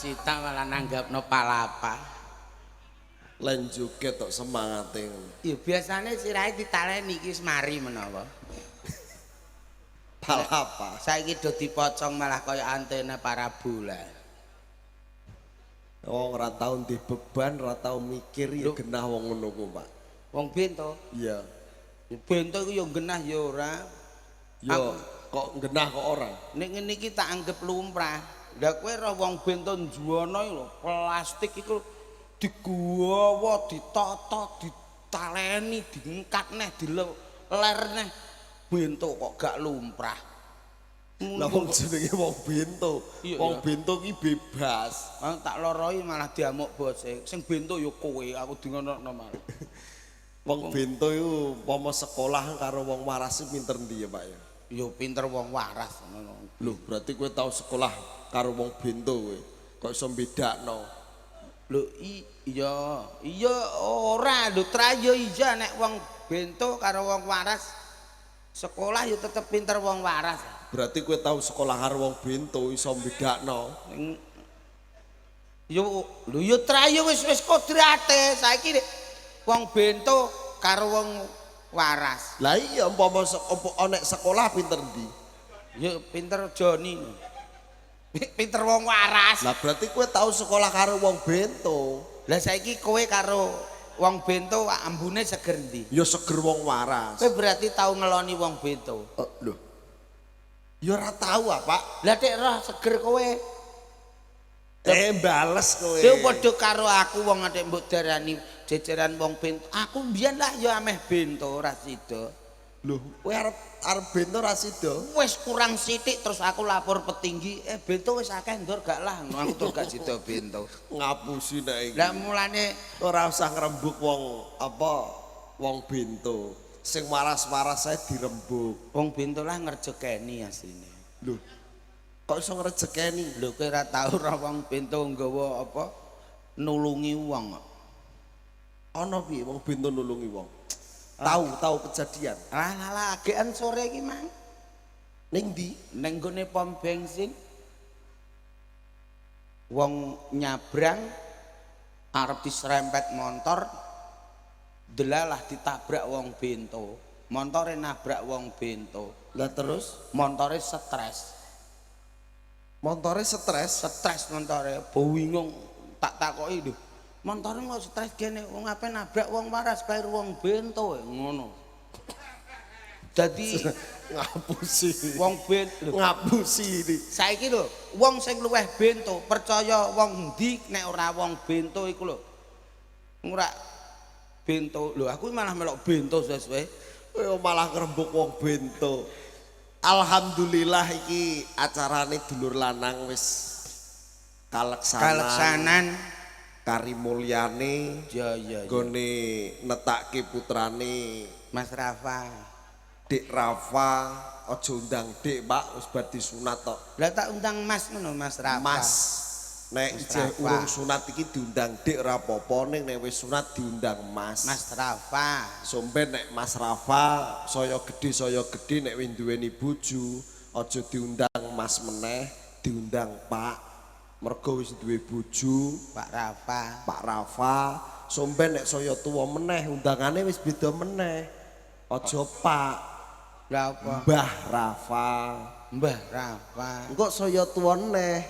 sita malah nanggapno palapa. Lan joget tok semangate. Ya biasane sirahe ditaleni iki wis mari menawa. Palapa. Saiki do dipocong malah kaya antena parabola. Wong ora tau ndek beban, ora tau mikir ya genah wong ngono ku, Pak. Wong bento. Iya. Bento iku ya genah ya ora. Yo kok genah kok ora. Nek ngene iki tak anggap lumrah. Lah kowe roh wong bento juwana lho, plastik iku digawa, ditata, ditaleni, diengkat neh, diler neh. Bento kok gak lumrah. Lah wong jenenge wong bento. Wong bento ki bebas. Tak loroi malah diamuk bose. Sing bento ya kowe, aku dingonokno malah. Wong bento iku umpama sekolah karo wong waras pinter ndi ya, Pak ya? Ya pinter wong waras ngono. Lho, berarti kowe tau sekolah karo wong bento kowe. Kok iso bedakno? Lho iya ora lho trayo iya nek wong bento karo wong waras sekolah ya tetep pinter wong waras. Berarti kowe tau sekolah karo wong bento iso bedakno. Yo lho yo trayo wis kodrate saiki wong bento karo wong waras. Lah iya umpama nek sekolah pinter ndi? Ya pinter Joni. Pinter wong waras. Lah berarti kowe tau sekolah karo wong bento. Lah saiki kowe karo wong bento ambune seger ndi? Ya seger wong waras. Kowe berarti tau ngeloni wong bento. Lho. Ya ora tau Pak. Lah nek roh seger kowe bales kowe. Yo padha karo aku wong nek mbok darani jejeran wong bento. Aku mbiyen lah ya ameh bento ora sida. Lho, kowe arep bento ora sida? Wis kurang sithik terus aku lapor petinggi, bento wis akeh ndor gak lah, aku tur gak sida bento. Ngapusi nek iki. Lah mulane ora usah ngrembug wong bento. Sing waras-waras ae dirembug. Wong bento lah ngerjekeni asline. Lho. Kok iso ngrejekeni? Lho kowe ora tau ora wong bento nggawa apa nulungi wong. Ana piye wong bento nulungi wong? Tahu kejadian. Lah agean sore iki mang. Ning ndi? Ning gone pom bensin. Wong nyabrang arep diserempet motor. Delalah ditabrak wong bento. Montore nabrak wong bento. Lah terus montore stres. Montore stres? Stres montore. Bingung tak takoki lho. Montore kok stres gene wong ape nabrak wong waras karo wong bento ngono. Dadi ngapusi. Wong bento ngapusi iki. Saiki lho, wong sing luweh bento percaya wong ndi nek ora wong bento iku lho. Ora bento. Lho aku malah melok bento sesuai. Kowe malah ngrembug wong bento. Alhamdulillah iki acarane dulur lanang wis kaleksanan. Kari mulyane ya gone netake putrane Mas Rafa. Dik Rafa aja undang Dik Pak wis bar disunat tok. Lah tak undang Mas ngono Mas Rafa. Mas nek ijeh urung sunat iki diundang Dik ora apa-apa ning nek wis sunat diundang Mas. Mas Rafa. Somben nek Mas Rafa saya gedhe nek wis duweni bojo aja diundang Mas meneh diundang Pak. Mergo wis duwe bojo Pak Rafa somben nek saya tuwa meneh undangane wis beda meneh aja Pak lha apa Mbah Rafa engko saya tuwa neh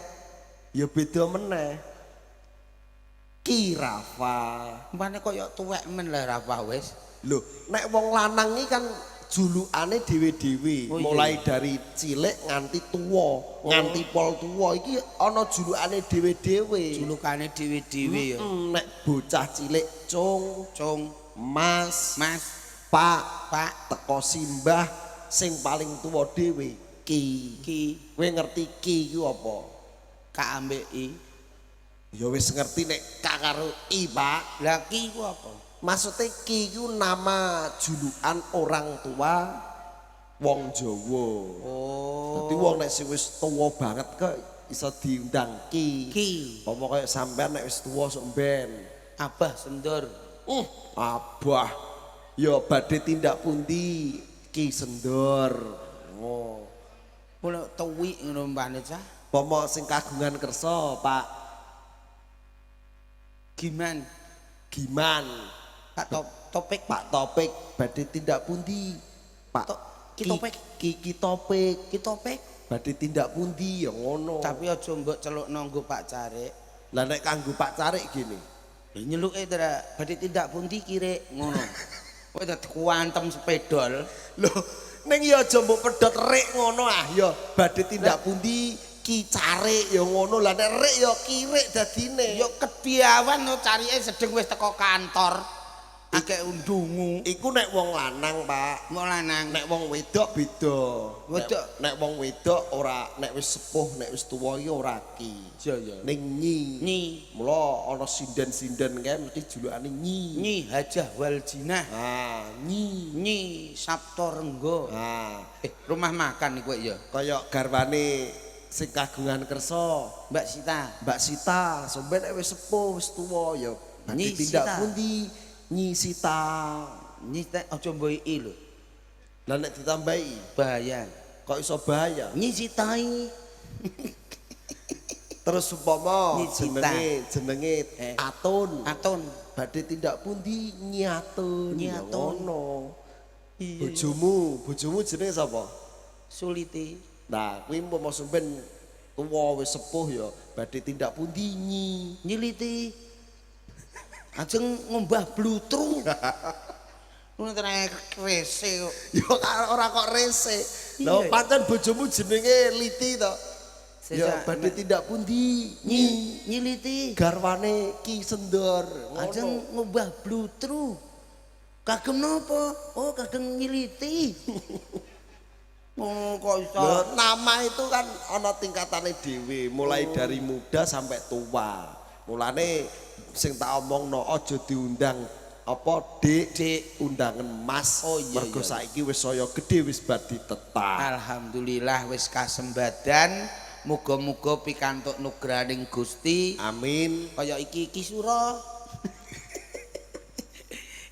ya beda meneh Ki Rafa mbane koyo tuwek men lah Rafa wis lho nek wong lanang iki kan julukane dhewe-dhewe mulai dari cilik nganti tuwa nganti pol tuwa iki ana julukane dhewe-dhewe ya nek bocah cilik cung mas pak teko simbah sing paling tuwa dhewe ki kowe ngerti ki iku apa K ambek I ya wis ngerti nek K karo I Pak lah ki iku apa maksudnya ki itu nama julukan orang tua wong Jawa. Dadi wong nek sing wis tuwa banget kok iso diundang ki. Apa kaya sampean nek wis tuwa sok mben. Abah Sendor. Abah. Ya badhe tindak pundi Ki Sendor. Oh. Kulo tuwik ngono mbane cah. Pomo sing kagungan kersa, Pak. Giman. Giman. Topik. Pak Topik badhe tindak pundi? Pak Ki Topik. Ki Topik. Ki Topik. Badhe tindak pundi ya ngono. Tapi aja mbok celukno nggo Pak Carik. Lah nek kanggo Pak Carik gini. Ya nyeluke Dra, badhe tindak pundi kirek ngono. Kowe dadi kuantem sepedol. Lho, ning ya aja mbok pedhot rek ngono ah ya. Badhe tindak pundi Ki Carik ya ngono. Lah nek rek ya kirek dadine. Ya kediawan no carike sedeng wis teko kantor. Akeh undungu. Iku nek wong lanang, Pak. Wong lanang. Nek wong wedok beda. Wedok. Nek wong wedok ora nek wis sepuh, nek wis tuwa ya ora ki. Iya. Ning nyi. Nyi. Mula ana sinden-sinden kae mesti julukane nyi. Nyi Hajah Waljinah. Ah, nyi. Nyi Sabto Renggo. Ah, Rumah makan iku ya. kaya garwane sing kagungan kersa, Mbak Sita. Mbak Sita, sampe nek wis sepuh, wis tuwa ya Nyi badhe tindak Sita. pundi Nyi Sita. Nyi Sita aja mboki lho. Lah nek ditambahi Bahaya. kok iso bahaya. Nyi Sitai. Terus umpama Nyi Sita. jenenge Atun. Atun. Badhe tindak pundi Nyi Atun. Nyi Ya Atun. ngono. Iya. Bojomu jenenge sapa? Suliti. Nah, kuwi umpama sampean tuwa wis sepuh ya badhe tindak pundi Nyi. Nyiliti. Ajeng ngombah blutru. Ngono tenan krese kok. Ya ora kok rese. Iya. Lho pancen bojomu jenenge Liti to. Ya Sesa- badhe tindak pundi Nyi. Nyiliti. Garwane Ki Sendor. Ajeng ngombah blutru. Kagem napa? Oh, kagem nyiliti. Oh, kok iso. Lho, nama itu kan ana tingkatane dhewe, mulai dari muda sampai tua. Mulane sing tak omongno aja diundang apa Dik, undangan Mas. Oh, iya, Mergo iya. saiki wis saya gedhe wis bar ditetap. Alhamdulillah wis kasembadan. Muga-muga pikantuk nugraning Gusti. Amin. Kaya iki sura.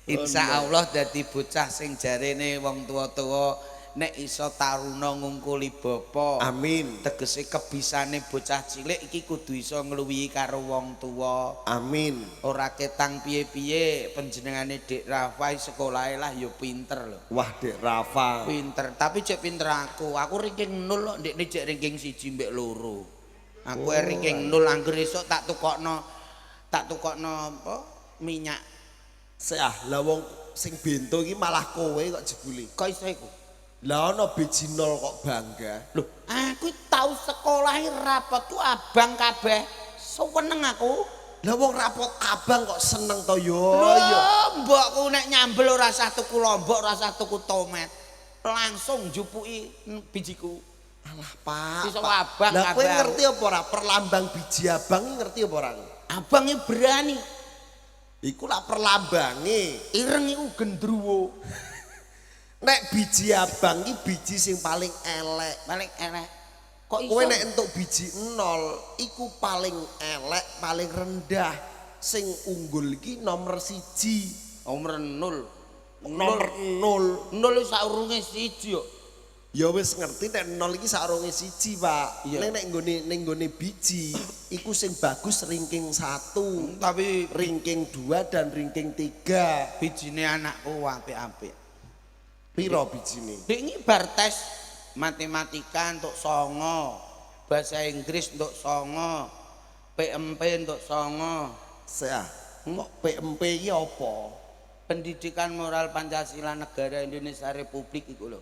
Insyaallah dadi bocah sing jarene wong tuwa-tuwa nek iso taruna ngungkuli bapa. Amin. Tegese kebisane bocah cilik iki kudu iso ngluwihi karo wong tuwa. Amin. Ora ketang piye-piye panjenengane Dik Rafa sekolahe lah ya pinter lho. Wah, Dek Rafa. Pinter, tapi cek pinter aku. Aku ranking 0 kok ndekne cek ranking 1 mbek 2. Aku ranking 0 angger esuk tak tukokno apa? Minyak. Lah wong sing bento iki malah kowe kok jebule. Kok iso iku? Lah ana biji nol kok bangga. Loh, aku tau sekolahe rapot ku abang kabeh. Seneng aku. Lah wong rapot abang kok seneng to yo. Lho, mbokku nek nyambel ora usah tuku lombok, ora usah tuku tomat. Langsung jupuki bijiku. Alah, Pak. Iso Pak. abang Lah kowe kabeh. ngerti apa ora perlambang biji abang iki ngerti apa ora? Abang iki berani. Iku lah perlambange. Ireng iku gendruwo. Nek biji abang iki biji sing paling elek. Paling elek. Kok iso? Kowe nek entuk biji 0 iku paling elek, paling rendah. Sing unggul iki nomor 1. Nomor 0. Nomor 0. 0 saurunge 1 yo. Ya wis ngerti nek 0 iki sarunge 1, Pak. Iya. Nek nggone biji iku sing bagus ranking 1, Tapi ranking 2 dan ranking 3. bijine anakku apik-apik. Piro bijine? Dek iki bar tes matematika untuk 9, bahasa Inggris untuk 9, PMP untuk 9, Seah. Kok PMP iki apa? Pendidikan Moral Pancasila Negara Indonesia Republik iku lho.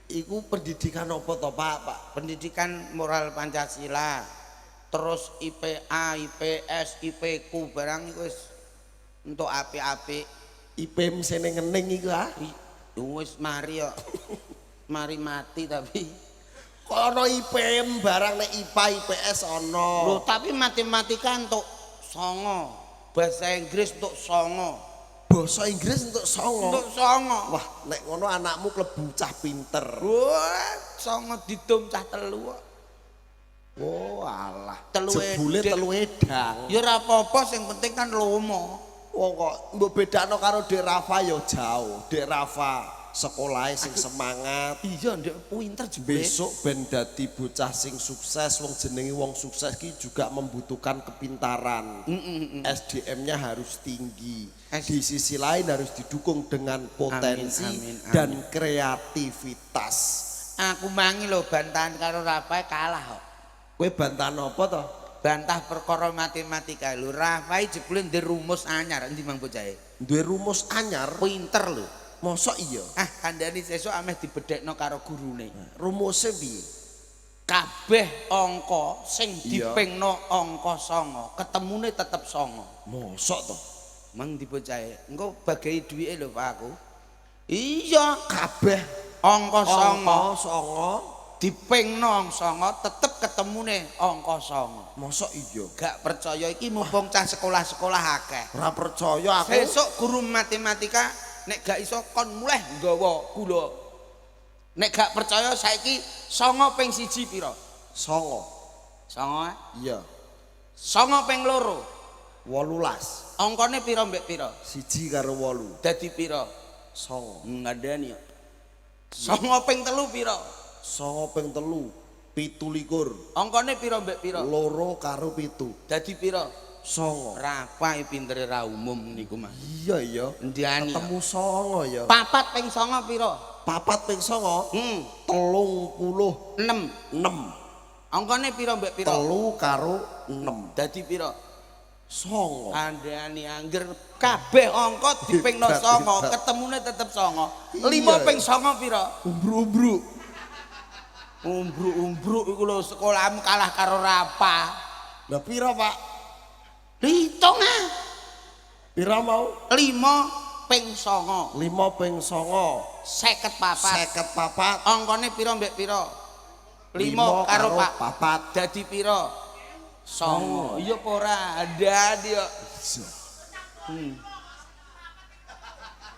Iku pendidikan apa to, Pak? Pendidikan Moral Pancasila. Terus IPA, IPS, IPQ barang iku wis untuk apik-apik. IPM sene ngening iku ah. Wis mari kok. Mari mati tapi. Kok ana IPM barang nek IPA IPS ana. Loh, tapi matematika untuk 9, bahasa Inggris untuk 9. Basa Inggris untuk 9. Untuk 9. Wah, nek ngono anakmu klebu cah pinter. Wah, 9 didum cah 3 kok. Oh, alah. Telu Jebule edek. telu edang. Ya ora apa-apa sing penting kan lomo. Wong kok mbok bedakno karo Dek Rafa ya jauh. Dek Rafa sekolah sing semangat. Iya ndek pinter jebule. Besok ben dadi bocah sing sukses, wong jenenge wong sukses ki juga membutuhkan kepintaran. SDM-nya harus tinggi. Di sisi lain harus didukung dengan potensi dan kreativitas. Aku mangi lho bantahan karo Rafael kalah kok. Kowe bantahan apa to? Bantah perkara matematika lho. Rafael jebule ndek rumus anyar endi mang bocahe? Duwe rumus anyar, Pinter lho. mosok iya. Kandhani sesuk ameh dibedhekno karo gurune. Rumusnya piye? Kabeh angka sing dipingno angka 9, ketemune tetep 9. Mosok to? Mang dibocahe. Engko bagi duwike lho Pak aku. Iya, Kabeh angka 9 9 dipingno 9 tetep ketemune angka 9. mosok iya. Gak percaya iki mumpung cah sekolah-sekolah akeh. Ora percaya aku. Besok guru matematika nek gak iso kon muleh nggawa kula. Nek gak percaya saiki 9 ping 1 pira? 9. 9. Iya. 9 ping 2. 18. Angkane pira mbek pira? 1 karo 8. Dadi pira? 9. Ngandani ya. 9 ping 3 pira? 9 ping 3. 17. Angkane pira mbek pira? 2 karo 7. Dadi pira? 9. Rapae pintere ra umum niku mah. Iya iya. Ndiani. Ketemu 9 ya. 4 ping 9 pira? 4 ping 9. 6. 36. Angkane pira mbek pira? 3 karo 6. Dadi pira? 9. Andani angger kabeh angka dipingno 9, ketemune tetep 9. 5 ping 9 pira? Umbruk-umbruk. Umbruk-umbruk iku lho sekolahmu kalah karo Rapa. Lah pira, Pak? Hitung ah. Pira mau? 5 ping 9. 5 ping 9. 54. 54. Angkane pira mbek pira? 5 karo 4. Dadi pira? 9. Iya apa ora? Ada dia.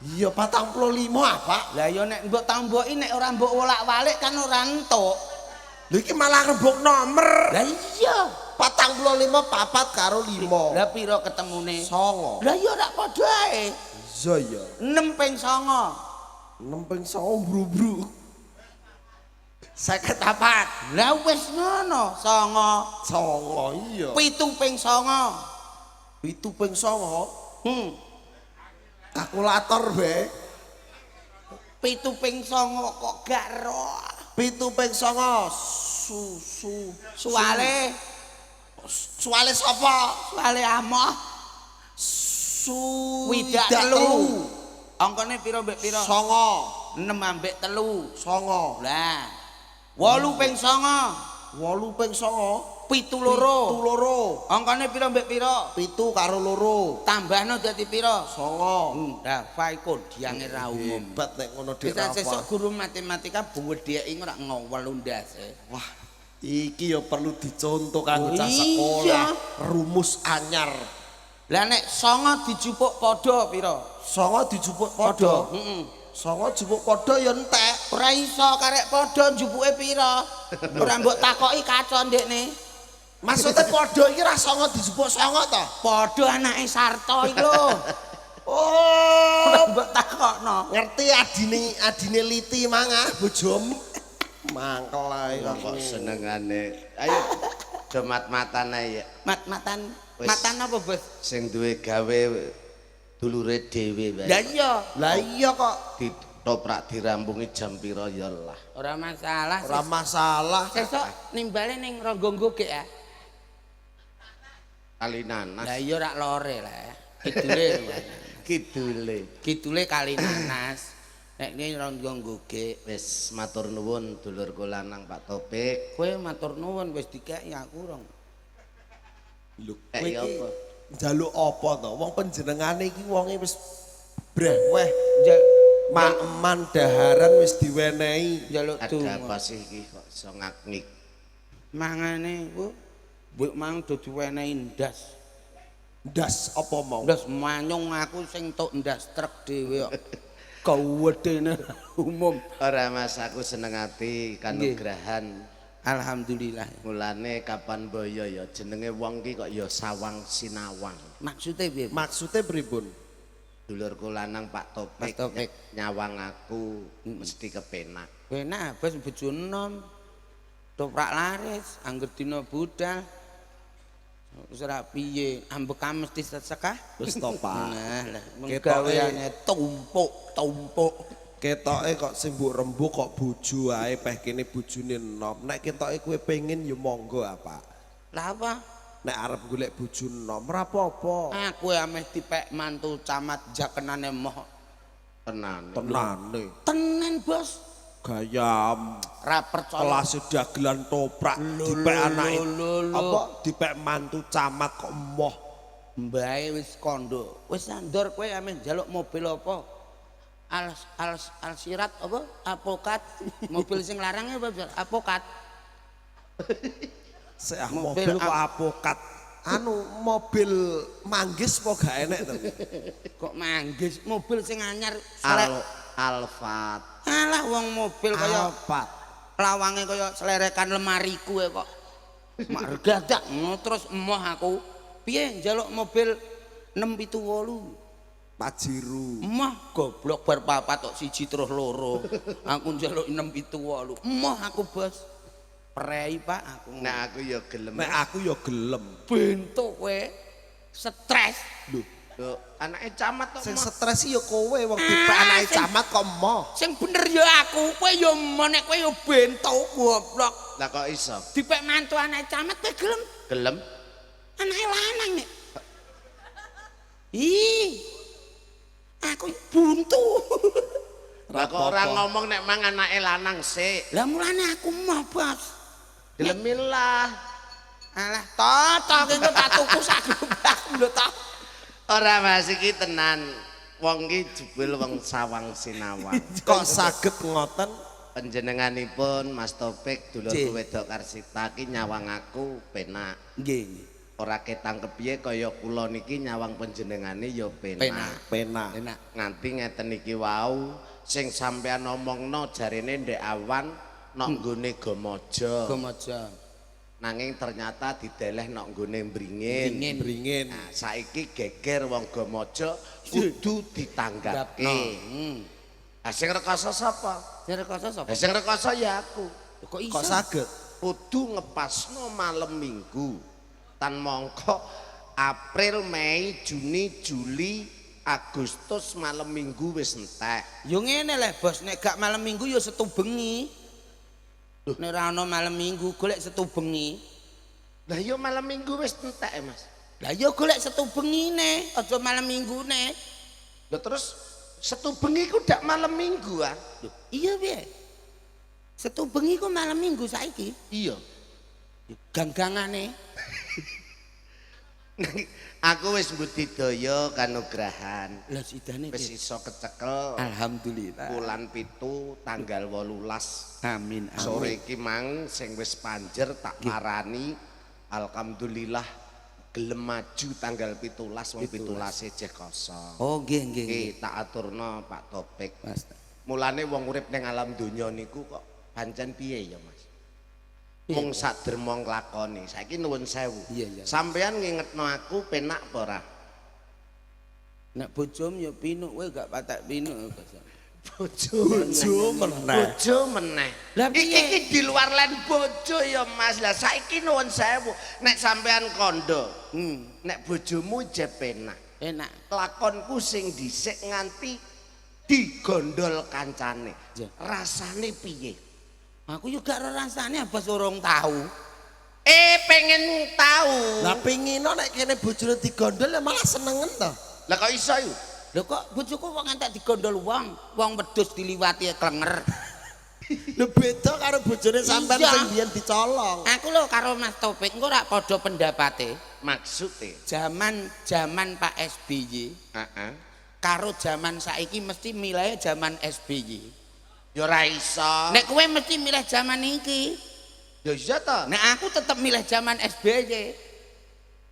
Iya 45 apa? Lah ya nek mbok tamboki nek ora mbok wolak-walik kan ora entuk. Lha iki malah rembug nomor. Lah iya. 45 4 karo 5. Lah pira ketemune? 9. Lah ya ora padha ae. Iya ya. 6 ping 9. 6 ping 9 umbruk-umbruk. 54. Lah wis ngono, 9. 9 iya. 7 ping 9. 7 ping 9. Kalkulator be. 7 ping 9 kok gak ro. 7 ping 9. Suale sapa? Suale amoh. Widak telu. Angkane pira mbek pira? 9. 6 ambek 3. 9. Lah. 8 ping 9. 8 ping 9. 7 loro. 7 loro. Angkane pira mbek pira? 7 karo loro. Tambahno dadi pira? 9. Lah faiko diange ra umum. Hebat nek ngono dhek Bisa apa. sesuk guru matematika buwedheki ora ngowel ndase. Wah, iki ya perlu dicontoh kanggo cah Iya. sekolah. Rumus anyar. Lah nek 9 dijupuk padha pira? 9 dijupuk padha. Heeh. 9 jupuk padha ya entek. Ora iso karek padha jupuke pira. Ora mbok takoki kaca ndekne. Maksudnya padha iki ra 9 dijupuk 9 to? Padha anake Sarto iki lho. Oh, Ora mbok takokno. ngerti adine Liti mangah bojomu. Mangkel ae Kok senengane. Ayo do mat-matan ae ya. Mat-matan. Wis. Matan apa, Bos? Sing duwe gawe dulure dhewe wae. Lah iya. Lah iya kok Ditoprak dirampungi jam pira ya lah. Ora masalah. ora masalah. Sesuk nimbale ning Ronggo Gogek ya. Kali nanas. Lah iya rak lore lah. Kidule. Kidule. Kidule kali nanas. Nek ini Ronggo Gogek. Wis matur nuwun dulurku lanang Pak Topik. Kowe matur nuwun wis dikeki aku rong. Lho, Eh, kowe iya iki apa? njaluk apa to? Wong panjenengane iki wonge wis breweh. Man daharan wis diwenehi. Njaluk Ada donga. apa sih iki kok iso ngaknik? Mangane ku mbok mang do diwenehi ndas. Ndas apa mau? Ndas manyung aku sing tok ndas truk dhewe kok. Kawedene umum. Ora Mas aku seneng ati kanugrahan. Alhamdulillah. Mulane kapan boyo ya jenenge wong ki kok ya sawang sinawang. Maksude piye? Maksude pripun? dulurku lanang Pak Topik, nyawang aku mesti kepenak. Penak bos bojo enom. Toprak laris, angger dina budal. Wis ora piye, ambekam mesti sekah. Wis to, Pak. Nah, lah gaweane tumpuk. Ketoke kok sing mbok rembug kok bojo ae peh kene bojone enom. Nek ketoke kowe pengen ya monggo apa. Lah apa? Nek arep golek bojo enom ora apa-apa. Aku ameh dipek mantu camat jakenane moh. Tenan. Tenan, Bos. Gayam. Ra percaya. Kelas dagelan toprak dipek anake. Apa dipek mantu camat kok emoh. Mbae wis kondo. Wis sandor kowe ameh njaluk mobil apa? Alsirat apa? Apokat. Mobil sing larang apa? Apokat. Mobil kok apokat. Anu mobil manggis apa gak enek to? Kok manggis mobil sing anyar Alfat. Alah wong mobil kaya Alfat. lawange kaya selerekan lemariku kok. Mak regadak terus emoh aku. Piye njaluk mobil 678. Pajero. Emoh goblok bar papat tok siji terus loro. Aku njaluk 678. Emoh aku, Bos. Prei Pak aku. Nek aku ya gelem. Nek aku ya gelem. Bentuk kowe stres. Lho, anake camat kok. Sing stres ya kowe wong dipek anake camat kok emoh. Sing bener ya aku, kowe ya emoh nek kowe ya bentuk goblok. Lah kok iso? Dipek mantu anake camat kowe gelem? Gelem? Anake lanang nek. Ih. Aku buntu. Lah kok ora ngomong nek mang anake lanang sik. Lah mulane aku mau, Bos. Gelemilah. Alah, toto iki tak tuku sak gerobak lho to. Ora Mas iki tenan. Wong iki jebul wong sawang sinawang. Kok saged ngoten? Panjenenganipun Mas Topik dulurku wedok Karsita ki nyawang aku penak. Nggih. Ora ketang kepiye kaya kula niki nyawang panjenengane ya penak. Penak. Nganti ngeten iki wau sing sampean omongno jarene ndek awan nok nggone Gomojo. Nanging ternyata dideleh nok nggone Bringin. Nah, saiki geger wong Gomojo kudu ditanggapke. Ah sing rekoso sapa? Sing rekoso ya aku. Kok saged? Kudu ngepasno malam Minggu. Tan mongko April, Mei, Juni, Juli, Agustus malam Minggu wis entek. Yo ngene leh, Bos, nek gak malam Minggu yo setu bengi. Nek ora ana malam Minggu golek setu bengi. Lah yo malam Minggu wis entek, Mas. Lah yo golek setu bengine, aja malam Minggune. Lah terus setu bengi ku dak malam Minggu ah. Iya piye? Setu bengi ku malam Minggu saiki. Iya. Ganggangane. Aku wis budidaya kanugrahan. Lah sidane wis iso kecekel. Alhamdulillah. Bulan 7 tanggal 18. Amin. Sore iki mang sing wis panjer tak parani. Alhamdulillah gelem maju tanggal 17 wong 17 jeh kosong. Oh nggih nggih. Tak aturno Pak Topik. Mas. Mulane wong urip ning alam donya niku kok pancen piye ya Mas? Mung sak derma nglakoni. Saiki nuwun sewu. Iya. Sampeyan ngingetno aku penak apa ora? Nek bojom ya pinuk kowe gak patek pinuk. Bojo meneh. Lah iki di luar len bojo ya Mas. Lah saiki nuwun sewu. Nek sampeyan kondo, nek bojomu je penak. Enak. Lakonku sing dhisik nganti digondol kancane. Rasane piye? Aku juga rasane Bos urung tahu. Pengen tahu. Lah pengino nek kene bojone digondol ya malah senengen to. Lah kok iso yo? Lho kok bojoku wong entek digondol wong wedhus diliwati klenger. Lho beda karo bojone sampean sing biyen dicolong. Aku lho karo Mas Topik engko ora padha pendapate. Maksude Zaman Pak SBY. Heeh. Karo zaman saiki mesti milih zaman SBY. Ya ora iso. Nek kowe mesti milih zaman iki. Ya iya to. Nek aku tetep milih zaman SBY.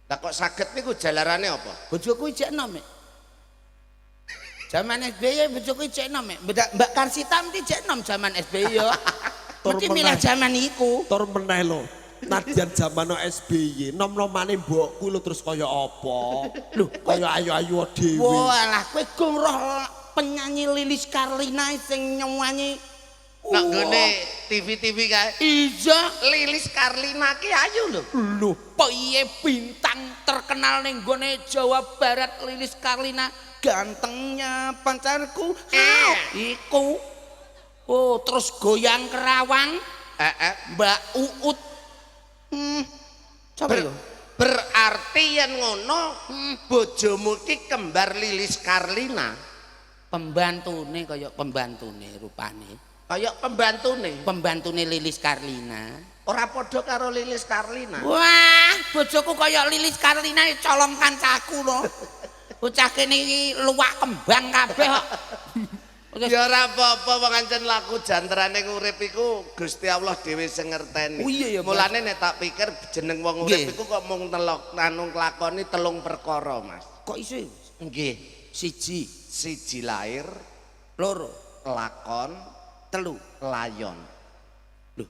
Lah kok saged niku jalarane apa? Bojoku ijek enom. Zaman SBY bojoku ijek enom. Mbak Karsita mesti ijek enom zaman SBY yo. Mesti milih zaman iku. Tur meneh lho. Nadyan zaman SBY, nom-nomane mbokku lho terus kaya apa? Lho, kaya ayu-ayu dhewe. Walah, kowe gong roh penyanyi Lilis Karlina sing nyanyi. Nak gone TV-TV kae. Iya, Lilis Karlina ki ayu lho. lho, piye bintang terkenal ning gone Jawa Barat Lilis Karlina gantengnya pacarku. Iku. Oh, terus goyang kerawang. Mbak Uut. Coba yo. Berarti yen ngono bojomu ki kembar Lilis Karlina. Pembantune kaya pembantune rupane. Kaya pembantune. Pembantune Lilis Karlina. Ora padha karo Lilis Karlina. Wah, bojoku kaya Lilis Karlina colong kancaku lho. Bocah kene iki luwak kembang kabeh kok. Ya ora apa-apa wong ancen laku jantrane urip iku Gusti Allah dhewe sing ngerteni. Oh iya ya, mulane nek tak pikir jeneng wong urip iku kok mung nglakoni telung perkara, Mas. Kok iso? Nggih. Siji Lahir, loro, lakon, telu, layon. Lho,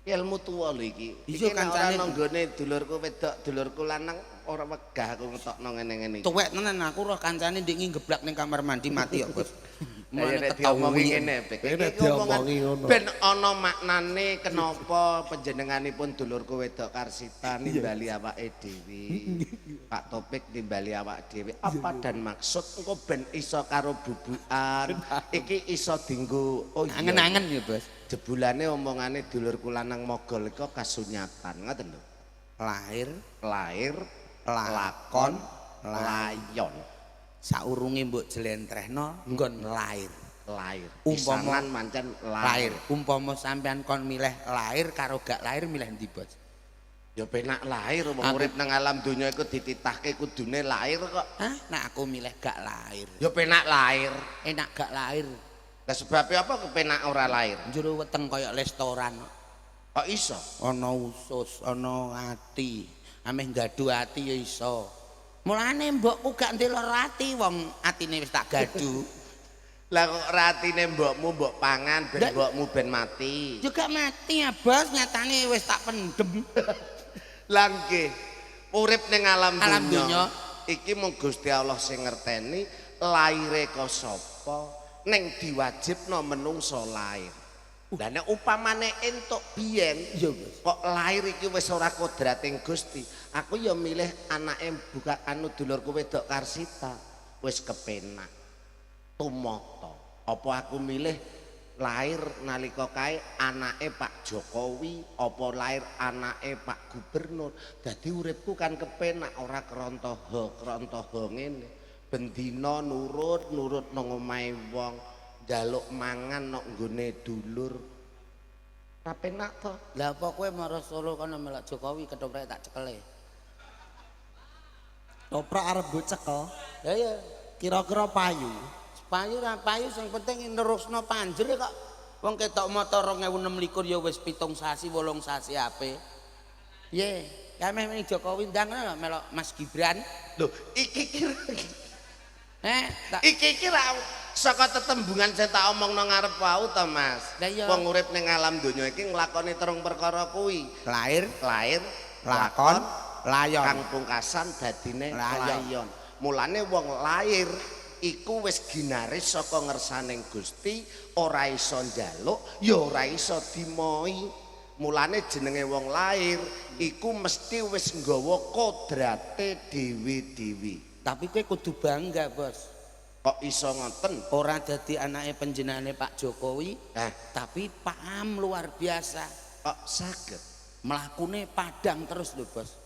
ilmu tuwa lho iki. Iya, Iki nek ora nang nggone dulurku wedok, dulurku lanang ora wegah aku ngetokno ngene-ngene iki. tuwek tenan aku roh kancane ndek ngeblak ning kamar mandi mati ya, Bos. Mulane nek diomongi ngene, Nek diomongi ngono. ben ana maknane kenapa panjenenganipun dulurku wedok Karsita nimbali awake dhewe. Pak Topik nimbali awake dhewe. Apa dan maksud engko ben iso karo bubukan. Iki iso dienggo Angen-angen ya, Bos. Jebulane omongane dulurku lanang mogol iku kasunyatan, ngoten lho. Lahir, Lakon, layon. saurunge mbok jlentrehno nggon lahir. Umpama mancen lahir. Umpama sampean kon milih lahir karo gak lahir milih ndi, Bos? Ya penak lahir wong urip nang alam donya iku dititahke kudune lahir kok. Hah? Nah aku milih gak lahir. Ya penak lahir. Enak gak lahir. Lah sebabnya apa kepenak ora lahir? Njero weteng kaya restoran. Kok iso? Ana usus, ana ati. Ameh gadu ati ya iso. Mulane mbokku gak ndelok ati wong atine wis tak gadu. Lah kok ratine mbokmu mbok pangan ben mbokmu ben mati. Juga mati ya, Bos, nyatane wis tak pendem. Lah nggih, urip ning alam Alam donya donya. iki mung Gusti Allah sing ngerteni laire ka sapa ning diwajibno menungso lair. Lah nek upamane entuk biyen Iya, Bos. kok lahir iki wis ora kodrating Gusti. Aku ya milih anake buka dulurku wedok Karsita. Wis kepenak. Tumata. Apa aku milih lahir nalika kae anake Pak Jokowi, apa lahir anake Pak Gubernur. Dadi uripku kan kepenak ora krontoho ngene. Bendina nurut nang omahe wong, njaluk mangan nang nggone dulur. Ora penak to. Lah apa kowe marang Solo kono melok Jokowi ketoprak tak cekele. Toprak arep mbok cekel. Ya ya, Kira-kira payu. payu ra payu sing penting nerusno panjer kok. Wong ketok motor 2026 ya wis 7 sasi 8 sasi ape. Piye? Ya meh ning Jokowi ndang melok Mas Gibran. Lho, iki kira Tak iki kira saka tetembungan sing tak omongno ngarep wau to, Mas. Lah iya. Wong urip ning alam donya iki nglakoni terung perkara kuwi. lahir, Lakon, layon. kang pungkasan dadine Layon. layon. Mulane wong lahir iku wis ginaris saka ngersaning Gusti, ora iso njaluk, ya ora iso dimoi. Mulane jenenge wong lahir iku mesti wis nggawa kodrate dhewe-dhewe. Tapi kowe kudu bangga, Bos. Kok iso ngoten? Ora dadi anake panjenengane Pak Jokowi, tapi paham luar biasa. Kok saged? Mlakune padang terus lho, Bos.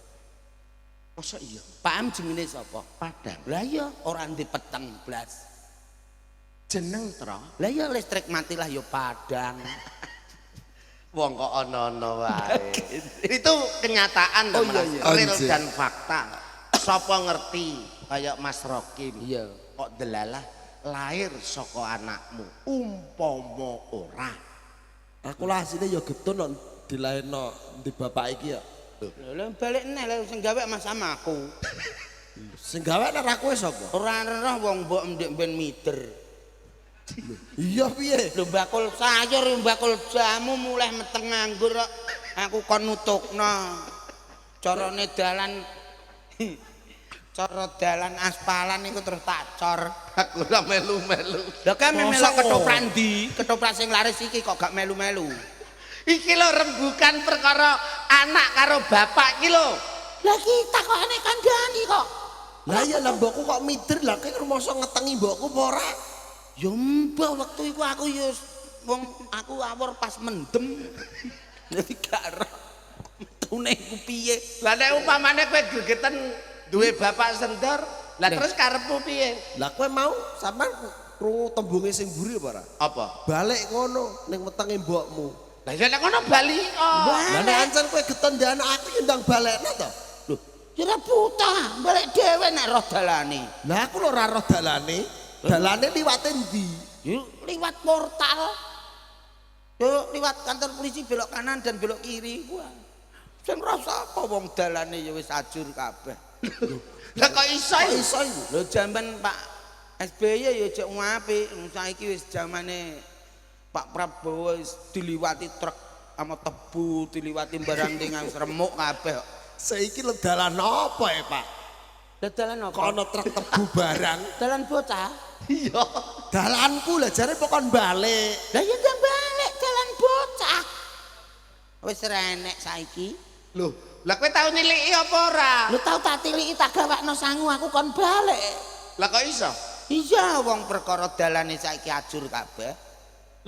Masa iya? Paham jenenge sapa? Padang. Lah iya, ora ndek peteng blas. Jeneng tro. Lah iya listrik mati lah ya padang. Wong kok ana-ana wae. Itu kenyataan Oh, Mas. iya, Real iya. dan fakta. Sapa ngerti kayak Mas Rokim. Iya. Kok delalah lahir saka anakmu. Umpama ora. Aku lah asine ya getun nek dilairno di bapak iki ya. Lha balik neh lha sing gawe Mas sama aku. Sing gawe nek aku sapa? Ora roh wong mbok ndek ben mider. Iya piye? Lho bakul sayur, bakul jamu mulai meteng nganggur kok Aku kon nutukno. Carane dalan cara dalan aspalan iku terus tak cor. Aku ora melu-melu. Lah kan melok ketoprak ndi? Ketoprak sing laris iki kok gak melu-melu. Iki lho rembukan perkara anak karo bapak iki lho. Lah iki takokane kandhani kok. Lah ya lah mbokku kok mider lah kowe rumoso ngetengi mbokku apa ora? Ya mbah waktu iku aku ya wong aku awor pas mendem. Jadi gak ero. Metune iku piye? Lah nek upamane kowe gregeten duwe bapak sendor, lah terus karepmu piye? Lah kowe mau sampean krungu tembunge sing mburi apa ora? Apa? Balik ngono ning wetenge mbokmu. Lah ya nek ngono bali. Lah nek ancen kowe getondan aku ya ndang balekno to. Lho, ya buta, balik dhewe nek roh dalane. Lah aku lho ora roh dalane. Dalane liwate ndi? Yuk liwat portal. Yuk liwat kantor polisi belok kanan dan belok kiri. Wah. Sing rasa apa wong dalane ya wis ajur kabeh. Lah kok iso? Iso iku. Lho jaman Pak SBY ya jek apik. Saiki wis zamane Pak Prabowo wis diliwati truk sama tebu, diliwati barang tinggal remuk kabeh. Saiki lho dalan apa ya, Pak? Lah dalan apa? Kok ana truk tebu barang. Dalan bocah. Iya. Dalanku lah jare pokon balik. Lah ya ndang balik dalan bocah. Wis renek saiki. Loh, lah kowe tau niliki apa ora? Lu tau tak tiliki tak gawakno sangu aku kon balik. Lah kok iso? Iya wong perkara dalane saiki ajur kabeh.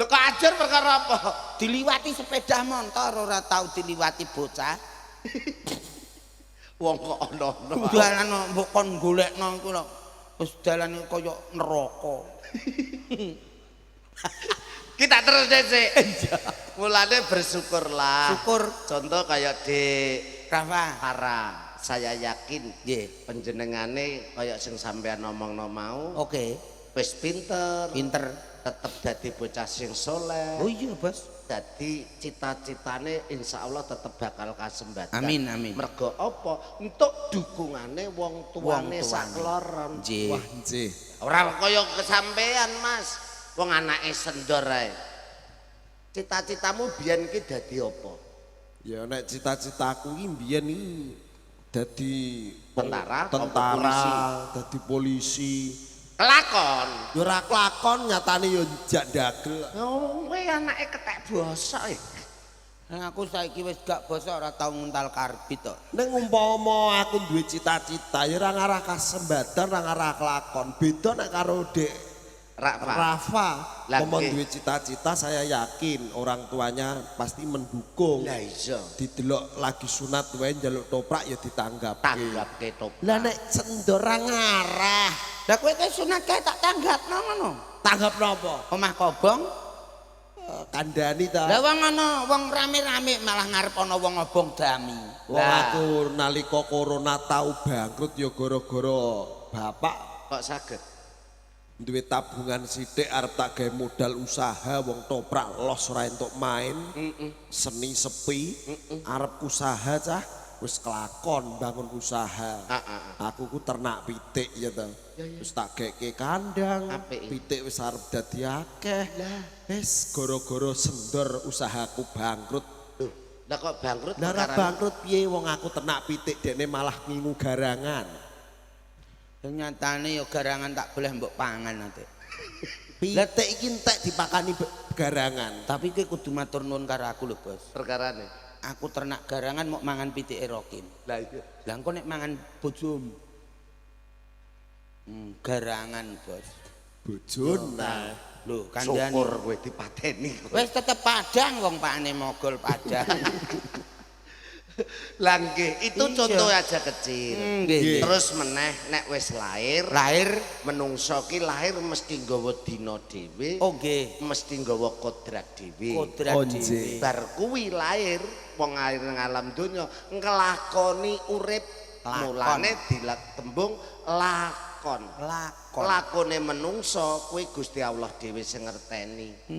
Lho kok ajar perkara apa? Diliwati sepeda motor ora tau diliwati bocah. Wong kok ono-ono. Dalan mbok kon golekno iku lho. Wis dalane kaya neraka. Kita terus deh. Mulane bersyukurlah. Syukur Contoh kayak di Rafa. Para, saya yakin Nggih. panjenengane kayak sing sampean ngomongno mau, Oke. wis pinter, Pinter. tetep dadi bocah sing soleh. Oh iya, Bos. Dadi cita-citane insyaallah tetep bakal kasembatan. Amin, amin. Mergo apa? Entuk dukungane wong tuane sakloron. Nggih. Wah, nggih. Ora kaya kesampean, Mas. Wong anake sendor ae. Cita-citamu biyen ki dadi apa? Ya nek cita-citaku iki mbiyen iki dadi Tentara, dadi polisi. Kelakon. Ya ora kelakon nyatane ya jak dagel. Oh, kowe anake ketek bosok e. Aku saiki wis gak basa ora tau nguntal karbit to. Ning umpama aku duwe cita-cita ya ora ngarah kasembatan, ora ngarah kelakon. Beda nek karo Dek Rafa. Umpama duwe cita-cita saya yakin orang tuanya pasti mendukung. Lah iya. Didelok lagi sunat wae njaluk toprak ya ditanggap. Tanggapke top. Lah nek cendor ora ngarah. Lah kowe ke sunat kae tak tanggapno ngono. Tanggap napa? Omah kobong. Kandhani ta. Lah wong ana wong rame-rame malah ngarep ana wong obong dami. Wong aku nalika corona tau bangkrut ya gara-gara bapak Kok saged? duwe tabungan sithik arep tak gawe modal usaha wong toprak los ora entuk main. Seni sepi arep usaha cah wis kelakon bangun usaha. Aku ku ternak pitik ya to. Wis tak geke kandang, pitik wis arep dadi akeh. Wis gara-gara sendor usahaku bangkrut. Lah kok bangkrut? Lah ora bangkrut piye wong aku ternak pitik dekne malah ngingu garangan. Nyatane ya garangan tak boleh mbok pangan nanti. Pitik iki entek dipakani garangan. Tapi kowe kudu matur nuwun karo aku lho, Bos. Perkarane. Aku ternak garangan mau mangan pitike Rokim. Lah iya. Lah engko nek mangan bojomu. Garangan, Bos. Bojone. Lho, kandhane. Syukur kowe dipateni. Wis tetep Padang wong pakane mogol Padang. Lah nggih, itu contoh aja kecil. Nggih. Terus meneh nek wis lahir menungso ki lahir mesti nggawa dina dhewe. Oh nggih. Mesti nggawa kodrat dhewe. Kodrat dhewe. Bar kuwi lahir wong lahir nang alam donya nglakoni urip mulane tembung lakon. Lakone menungso kuwi Gusti Allah dhewe sing ngerteni.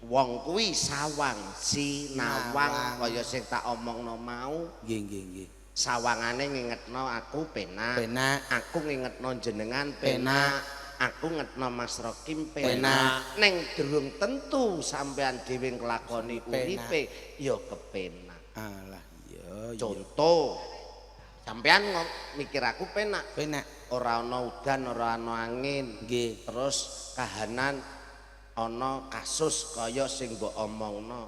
Wong kuwi sawang sinawang kaya sing tak omongno mau. Nggih. Sawangane ngingetno aku penak. Aku ngingetno jenengan Penak. Aku ngetno Mas Rokim Ning durung tentu sampean dhewe nglakoni uripe ya kepenak. Alah iya. Contoh sampean mikir aku penak. Penak. Ora ana udan, ora ana angin. Nggih. Terus kahanan ana kasus kaya sing mbok omongno.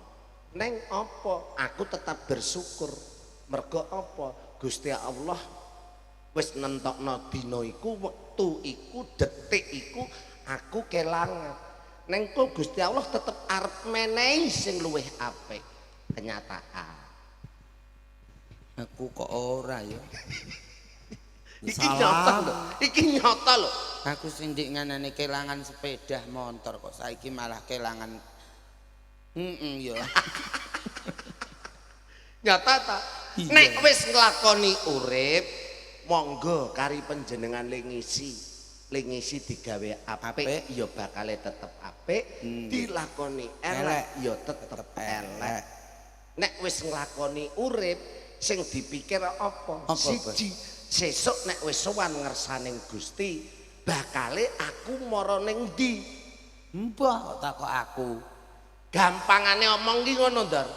Neng apa? Aku tetap bersyukur. Mergo apa? Gusti Allah wis nentokno dina iku, wektu iku, detik iku aku kelangan. Neng kok Gusti Allah tetep arep menehi sing luwih apik. Kenyataan. Aku kok ora ya. Iki nyata lho, iki nyata lho. Aku sing ndik nganane kelangan sepeda motor kok saiki malah kelangan. Ya. Nyata ta? Iya. Nek wis nglakoni urip, monggo kari panjenengan lingisi. Lingisi digawe apik ya bakale tetep apik, dilakoni elek ya tetep elek. Nek wis nglakoni urip, sing dipikir apa? Siji, sesuk nek wis sowan ngersaning Gusti, bakale aku mara ning ndi? Mbah kok takok aku. Gampangane omong ki ngono, Ndar.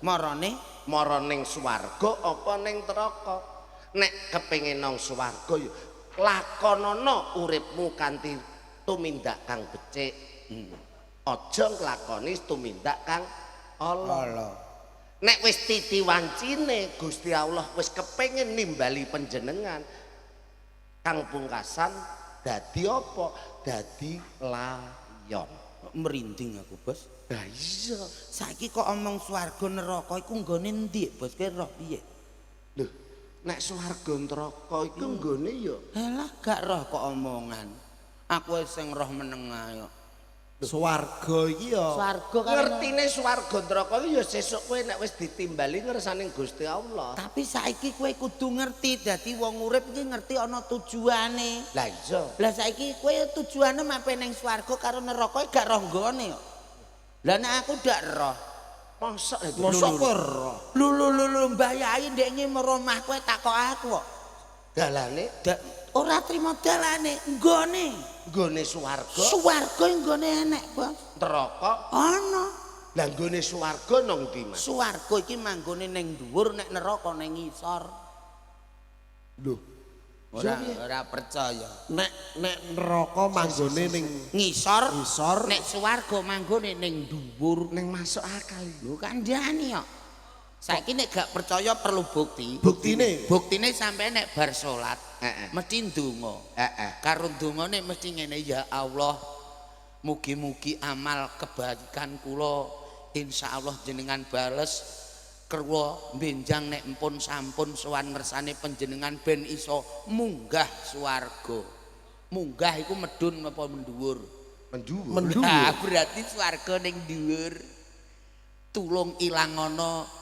Marane Mara ning swarga apa ning neraka? Nek kepengin nang swarga ya lakonana uripmu kanthi tumindak kang becik. Aja nglakoni tumindak kang ala. Nek wis titi wancine Gusti Allah wis kepengin nimbali panjenengan, kang pungkasan dadi apa? Dadi layon. merinding aku, Bos. Lah iya, Saiki kok omong swarga neraka iku nggone ndi, Bos? Ki roh piye? lho, nek swarga neraka iku nggone ya. Halah gak roh kok omongan. Aku sing roh menengah yo. Swarga iki ya. Swarga kan Ngertine swarga neraka iki ya sesuk kowe nek wis ditimbali ngersaning Gusti Allah. tapi saiki kowe kudu ngerti dadi wong urip iki ngerti ana tujuane. Lah iya. Lah saiki kowe tujuane mape ning swarga karo neraka gak roh nggone yo. Lah nek aku gak roh. Mosok ya. Mosok roh. Lu Mbah Yai ndek ngemur omah kowe takok aku kok. Dalane Ora trimo dalane nggone. nggone swarga, Swarga nggone enek, Bos. neraka. Ana. Lah nggone swarga nang ndi, Mas? Swarga iki manggone ning dhuwur nek neraka ning ngisor. Lho, Ora percaya. nek neraka manggone ning Ngisor, ngisor, nek swarga manggone ning dhuwur. Ning masuk akal. Lho kandhani kok. Saiki nek gak percaya perlu bukti. buktine Buktine sampeyan nek bar salat, Heeh. mesti ndonga. Heeh. Karo ndongane mesti ngene, ya Allah, mugi-mugi amal kebaikan kula insyaallah jenengan bales kula benjang nek empun sampun sowan ngersane panjenengan ben iso munggah swarga. Munggah iku medun apa mendhuwur? Mendhuwur. Nah, berarti swarga ning dhuwur. Tulung ilangono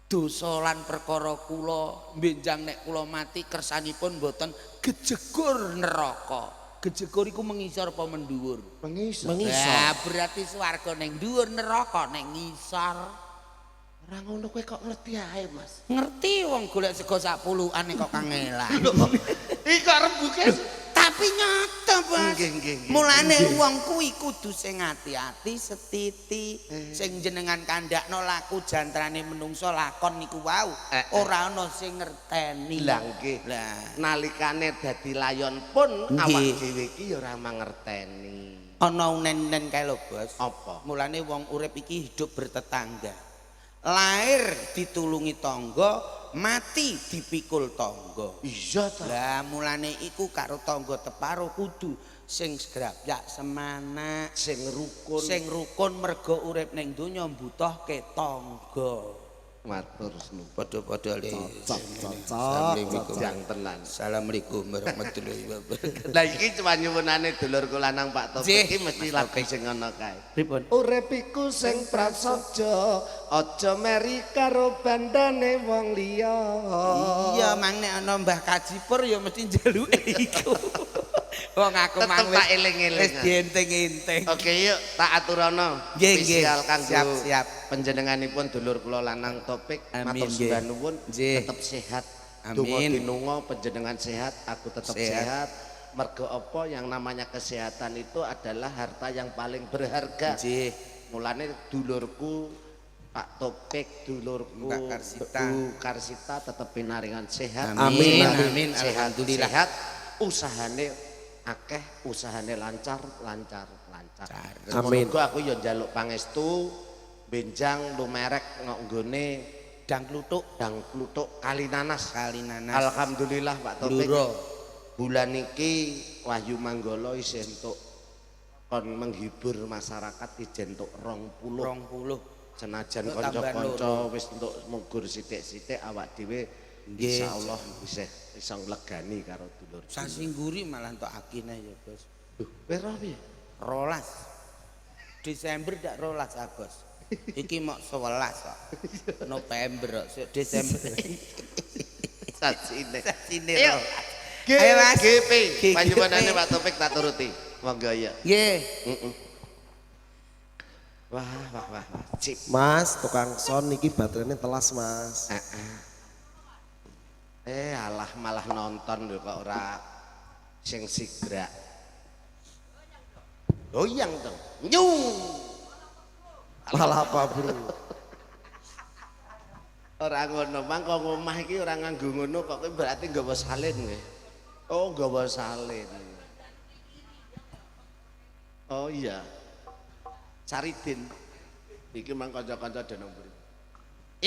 dosa lan perkara kula benjang nek kula mati kersanipun boten gejegur neraka. Gejegur iku mengisor apa mendhuwur? Mengisor. Lah berarti swarga ning dhuwur, neraka ning ngisor. Ora ngono kowe kok ngerti ae, Mas. Ngerti wong golek sego sak puluhan kok kangelan. Iki arep buke. Tapi nyata, Bos. Nggih. Mulane wong kuwi kudu sing ati-ati setiti, sing jenengan kandhakno laku jantrane menungso lakon niku wau. Ora ana sing ngerteni. Lah nggih. Lah, Nalikane dadi layon pun Nggih. awak dhewe iki ya ora mangerteni. ana unen-unen kae lho, Bos. Apa? Mulane wong urip iki hidup bertetangga. Lahir ditulungi tangga, mati dipikul tangga. Iya ta. Lah mulane iku karo tangga teparo kudu sing segrapyak semana, Sing rukun. sing rukun mergo urip ning donya mbutuhke tangga. matur nuwun. Padha-padha le. cocok. Jang tenan. Assalamualaikum warahmatullahi wabarakatuh. Lah iki cuma nyuwunane dulur kula nang Pak Topik Nggih, iki mesti Mas lagu Topik. sing ngono kae. Pripun? Urip iku sing prasaja, aja meri karo bandane wong liya. Iya, mang nek ana Mbah Kajipur ya mesti njaluke iku. Wong aku Tetep mang tak eling-eling. wis dienteng-enteng. Oke yuk tak aturono. Nggih, nggih. Spesial kanggo Siap. panjenenganipun dulur kula lanang Topik. Amin, Matur nggih. sembah nuwun Nggih. tetep sehat. Amin. Donga dinunga panjenengan sehat, aku tetap Sehat. sehat. Mergo apa yang namanya kesehatan itu adalah harta yang paling berharga. Nggih. Mulane dulurku Pak Topik dulurku Mbak Karsita. Bu Karsita tetep pinaringan sehat. Amin, amin, Sehat, alhamdulillah. sehat. Usahane akeh, usahane lancar. Amin. Muga aku ya njaluk pangestu benjang lumerek nok nggone Dang kluthuk Kalinanas. Alhamdulillah Pak Topik. Luro. Bulan iki Wahyu Manggala isih entuk kon menghibur masyarakat ijen entuk 20. Senajan Entuk tambahan kanca-kanca wis entuk mugur sithik-sithik awak dhewe Nggih. insyaallah bisa nglegani karo dulur. Sasingguri malah entuk akine ya, Bos. Pira piye? 12 Desember dak 12 Agos. Iki mok 11 kok. November kok Desember. Sasine. Sasine. Ayo. Ayo, Mas. GP. GP. Panjenengane Pak Topik tak turuti. Monggo ya. Nggih. Wah. Cip. Mas, tukang son niki baterainya telas, Mas. Alah malah nonton lho kok ora sing sigrak. Goyang dong. Nyung. Malah apa, Bro? Ora ngono, mangko ngomah iki ora nganggo ngono kok kowe berarti nggawa salin kowe. Oh, nggawa salin. Oh iya. Caridin. Iki mang kanca-kanca denong buri.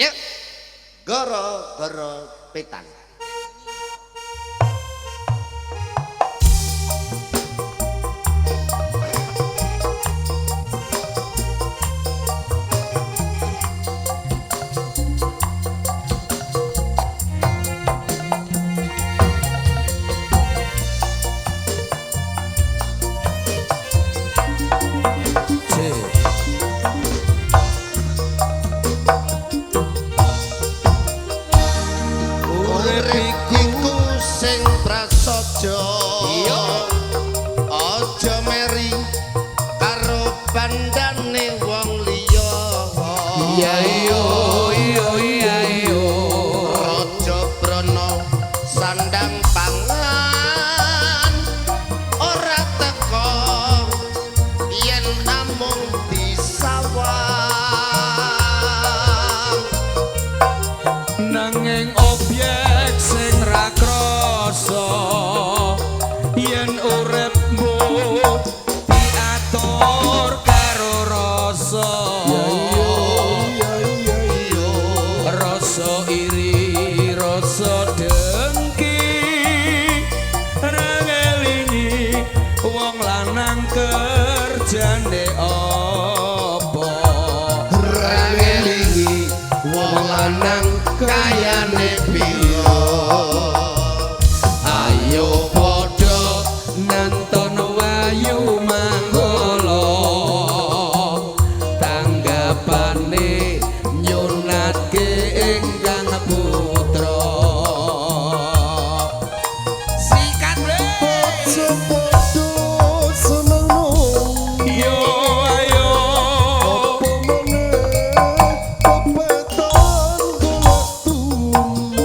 Yuk. Goro petan. Iku sing prasaja aja meri karo bandane wong liya iya raja brana sandang pangan ora teko yen amung disawang nanging obyek sing ra krasa yen uripmu diatur karo rasa rasa iri rasa dengki rangelingi wong lanang kerjane apa rangelingi wong lanang kayane piye ayo padha nonton Wahyu Manggala tanggapane nyunatke ingkang putra sikat Sepodo seneng yo ayo apa meneh kepetan golek tuna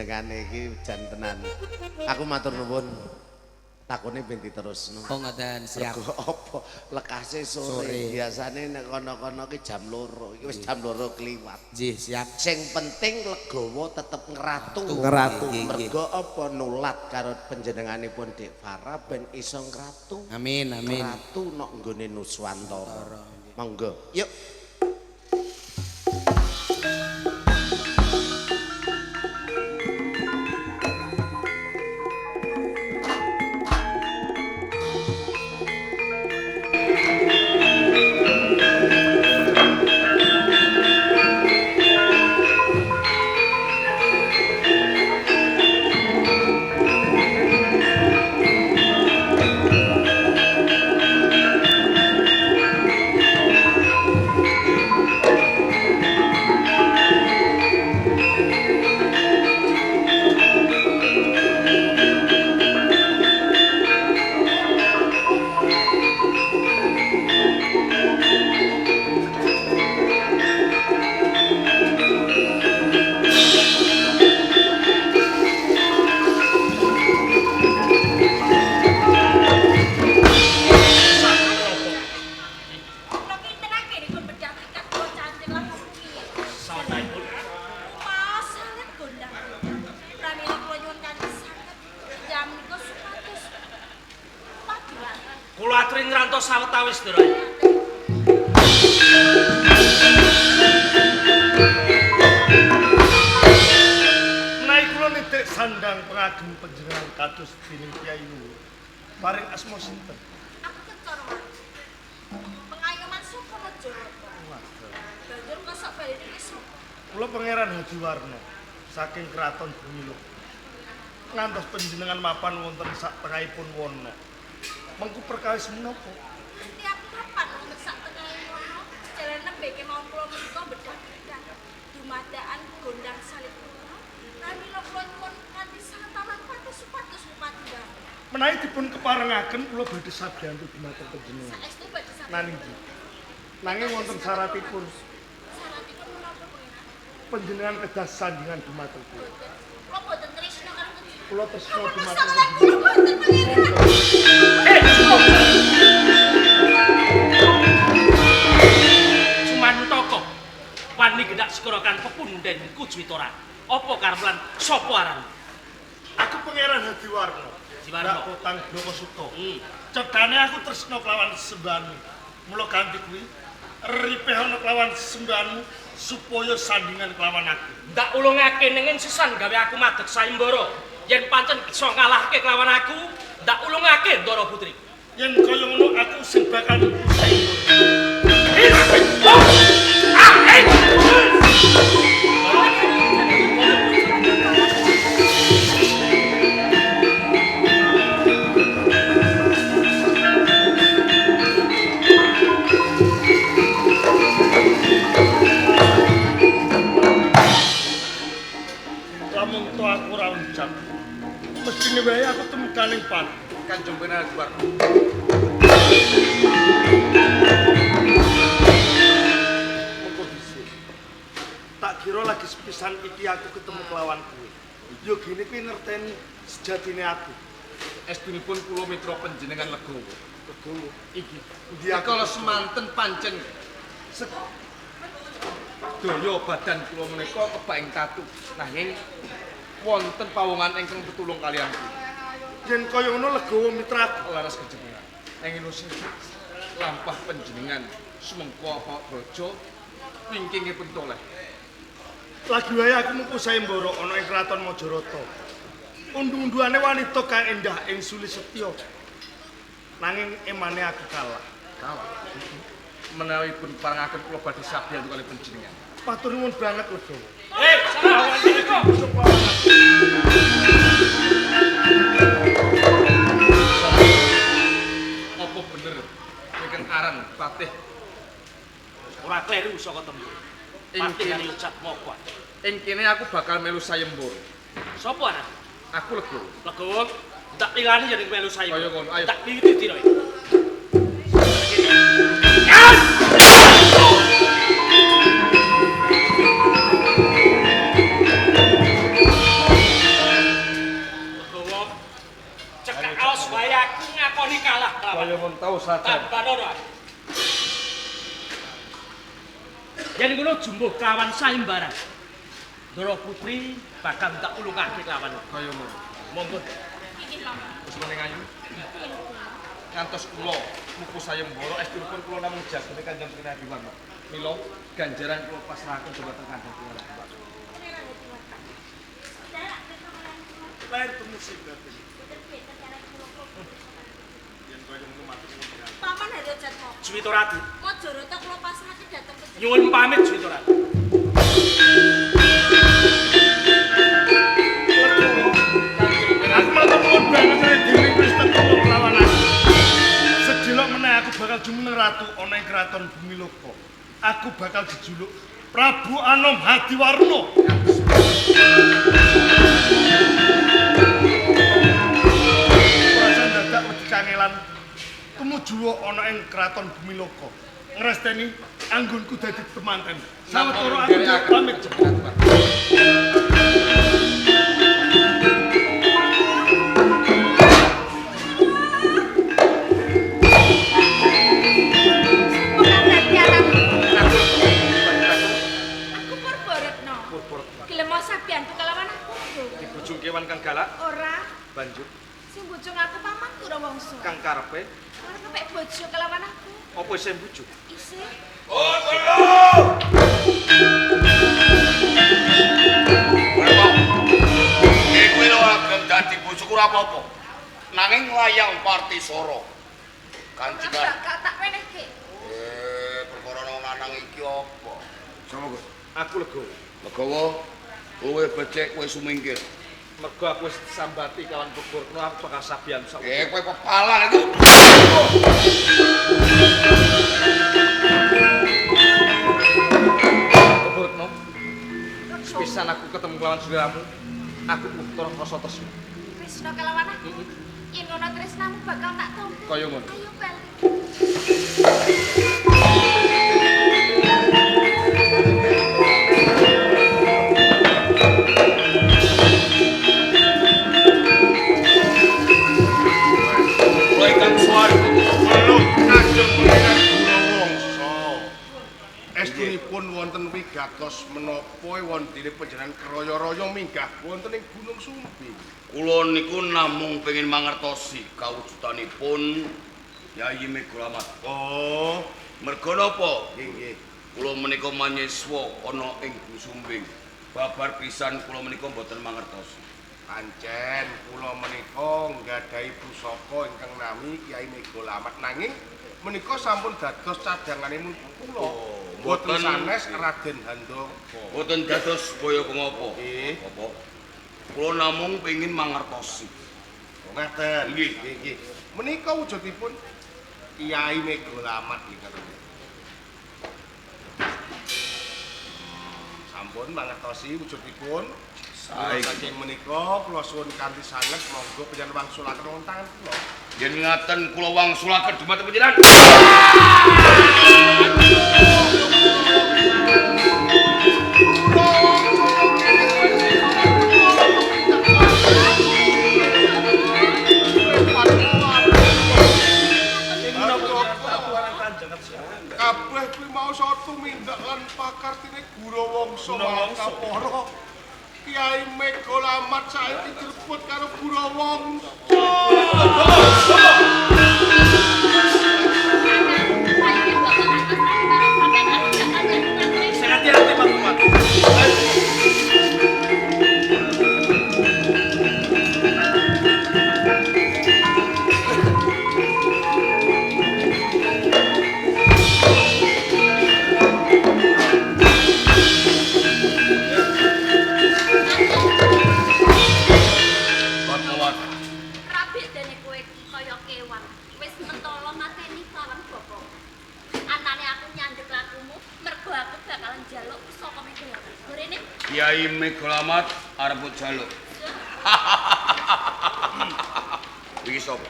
panjenengane iki jan tenan. Aku matur nuwun. Takone ben diterusno. Oh ngoten, siap. Mergo apa lekase sore. Biasane nek kono-kono ki jam 2. Iki wis jam 2 kliwat. Nggih, siap. Sing penting legawa tetep ngeratu. Ngeratu. Mergo apa nulat karo panjenenganipun Dik Farah ben iso ngratu. Amin, amin. Ratu nok nggone Nuswantara. Monggo. Yuk. Kula aturi ngrantos sawetawis Ndara. Menawi kula nitih sandang pengagem panjenengan kados dening Kyai Luhur. Paring asma sinten? Aku kecorwan. Pengayoman Sukorejo. Banjur kosok balene iki sapa? Kula Pangeran Haji Warna saking Kraton Bumiluk. Ngantos panjenengan mapan wonten sak tengahipun wana. Mengku perkawis menapa? Tiap kapan wonten sak tengahing wana, jalan nembe kemawon kula menika bedak-bedak. Dumadaan gondang salib kula. Pramila kula nyuwun kanthi santaman patus-patus bupati Bang. Menawi dipun keparengaken kula badhe sabyantu dumateng panjenengan. Saestu badhe sampeyan. Naninggi. Nanging wonten syaratipun Syaratipun menapa pengenan? panjenengan kedah sandingan dumateng kula. Kula boten tresna karo Kula tresna dumateng masalah kula boten pengenan. Sumantaka wani gendak sekorokan pepunden Kujwitara. Apa karepan sapa aran? Aku Pangeran Haji Warna. Warna. Dak Kotang Brahmasukta. Cedhane aku tresna kelawan sesembahanmu. Mula ganti kuwi ripeh ana kelawan sesembahanmu supaya sandingan kelawan aku. Ndak ulungake nengin sesan gawe aku madeg sayembara. Yen pancen iso ngalahke kelawan aku, ndak ulungake Ndara Putri. Yen kaya ngono aku sing bakal lamun to aku ora ucap. Mestine wae aku temukaning pan. Kanjeng Pangeran Haji Warna. Monggo dhisik. Tak kira lagi sepisan iki aku ketemu kelawan kowe. Yo gini kuwi ngerteni sejatine aku. Estunipun kula mitra panjenengan Legowo. Legowo iki. Endi Dia aku kalau semanten pancen daya badan kula menika kebaing tatu. Nanging wonten pawongan ingkang petulung kaliyan kula. yen kaya ngono Legowo mitraku. Laras kejenengan. Engin usih lampah panjenengan sumengko apa brojo wingkingipun toleh. Lagi wae aku mengku sayembara ana ing Kraton Majarata. Undu-unduane wanita kang endah ing Sulisetya. Nanging emane aku kalah. Kalah. Menawi pun parangaken kula badhe sabyan kali panjenengan. Matur nuwun banget Legowo. Sawan iki. Apa bener ingkang aran Patih Ora kleru saka tembung. Patih yang ucap moko. ing kene aku bakal melu sayembara. Sapa aran? Aku Legowo. Legowo tak pilani yen melu sayu. Kaya ngono, ayo. Tak pilih dira. Yen ngono jumbuh kawan sayembara. Ndara Putri bakal tak ulungake kelawan. Kaya ngono. Monggo. Inggih, Paman. Wis meneng ayu. Ngantos kula muku sayembara estunipun kula namung jagone Kanjeng Nabi Muhammad. Mila ganjaran kula pasrahaken dhumateng Kanjeng Nabi Muhammad. Lahir musibah. Paman Haryo Jatmo. Juwita Ratu. Majarata kula pasrahake dhateng panjenengan. Nyuwun pamit Juwita Ratu. Aku matur nuwun banget dening Kristen kula kelawan aku. Sedhelok meneh aku bakal jumeneng ratu ana ing kraton Bumi Loka. Aku bakal dijuluk Prabu Anom Hadiwarna. Perasaan dadak wedi kangelan tumuju ana ing kraton Bumi Loka. Ngresteni anggonku dadi temanten. Sawetara aku pamit. Bojong kewan kang galak Ora, banjur sing bojong aku Paman Kurawangsa. kang karepe Ora kepek bojo kelawan aku. apa isih bojo? Isih. Iku lho agem dadi bojoku ora apa-apa. Nanging layang Partisara. Kancingan. Gak tak wenehke. Perkara nang lanang iki apa? Sapa kok? Aku lega. Legawa kowe becik kowe sumingkir. Mergo aku wis sambati kawan Purna aku bakal sabian sak. Kowe pepalan itu. Purna. Sepisan aku ketemu lawan saudaramu, aku utur rasa tresna. Tresna kelawan aku. Yen ngono tresnamu bakal tak tampa. Kaya ngono. Ayo bal. Kowe kang suar Belum Kanjeng Pangeran Kurawangsa. Estunipun wonten wigatos menapa wondene panjenengan kraya-raya minggah wonten ing Gunung Sumbing. kula niku namung pengin mangertosi kawujudanipun Yayi Megolamat. Oh, Merga napa? nggih. Kula menika manyiswa ana ing Gusumbing. Babar pisan kula menika mboten mangertosi. Pancen kula menika nggadahi pusaka ingkang nami Kyai Megolamat nanging menika sampun dados cadanganipun kula. Mboten mboten. sanes Raden Handaka. Boten dados kaya pengapa. Nggih. Apa? Kula namung pengin mangertosi. Ngaten. Nggih. Nggih. Menika wujudipun Kyai Megolamat nggih. Sampun mangertosi wujudipun. Sae. Saking menika kula suwun kanthi sanget monggo panjenengan wangsulaken wonten tangan kula. Yen ngaten kula wangsulaken dhumateng panjenengan. Kabeh kuwi mau saka tumindak lan pakartine Gurawangsa Malakapara. Kyai Megolamat saiki direbut karo Gurawangsa. Sing hati-hati Pak Kumat. Rabi dene kowe kaya kewan. Wis mentolo mateni kelawan bapa. Anane aku nyandhek lakumu mergo aku bakalan njaluk saka Megolamat. Gorene Kyai Megolamat arep jaluk. Iki sapa?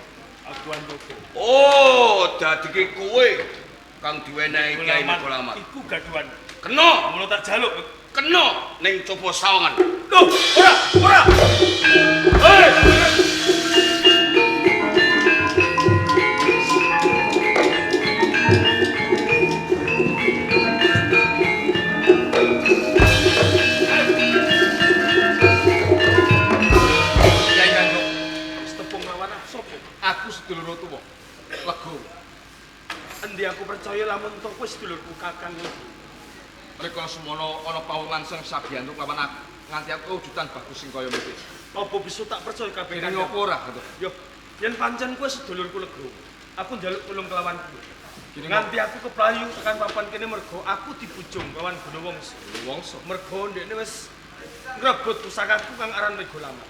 Aku Andoko. Oh, dadi ki kowe kang diwenehi Kyai Megolamat. Iku gaduhan. Kena, Mulo tak jaluk. kena ning coba sawangan. Loh, ora. Hei! entuk wis dulurku Kakang iki. Mereka semono ana pawongan sing sabiyantu kelawan aku. Nganti aku wujudan bagus sing kaya iki. Apa bisa tak percaya kabeh Kene Kanjeng? apa ora? Yo, yen pancen kowe sedulurku Lego, aku njaluk tulung kelawan kowe. Kene Nganti aku keplayu tekan papan kene mergo aku dibujung kelawan Gunawangsa. Wongso. Mergo ndekne wis ngrebut pusakaku kang aran Megolama.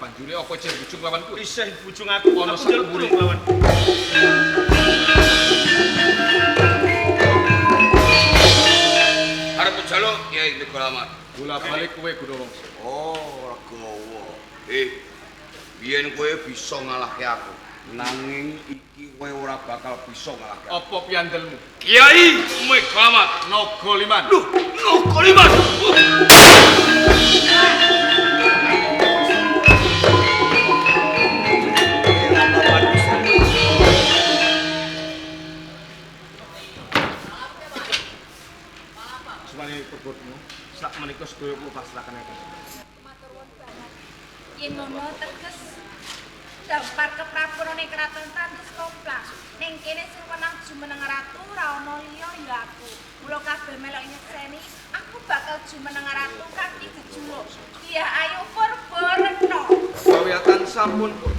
Banjure apa cek bujung lawan kuwi? Isih bujung aku, Ana aku njaluk sakubure. tulung kelawan kowe. Arep njaluk Kyai Megolama. Bola-balik kowe Gunawangsa. Oh, Ragawa. Biyen kowe bisa ngalahke aku. Nanging iki kowe ora bakal bisa ngalahke aku. Apa piandelmu? Kyai Megolama. Naga Liman. Duh, Naga Liman. Sumane pebotmu, sak menika sedaya kula pasrahaken aku. Matur nuwun banget. Yen ngono teges daftar keprapurane kraton Tandus Komplang. Ning kene sing wenang jumeneng ratu ora ana liya ya aku. Mula kabeh melok nyekseni, aku bakal jumeneng ratu kanthi jejuluk Iya Ayu Purba Retna. Kawiyatan sampun pun.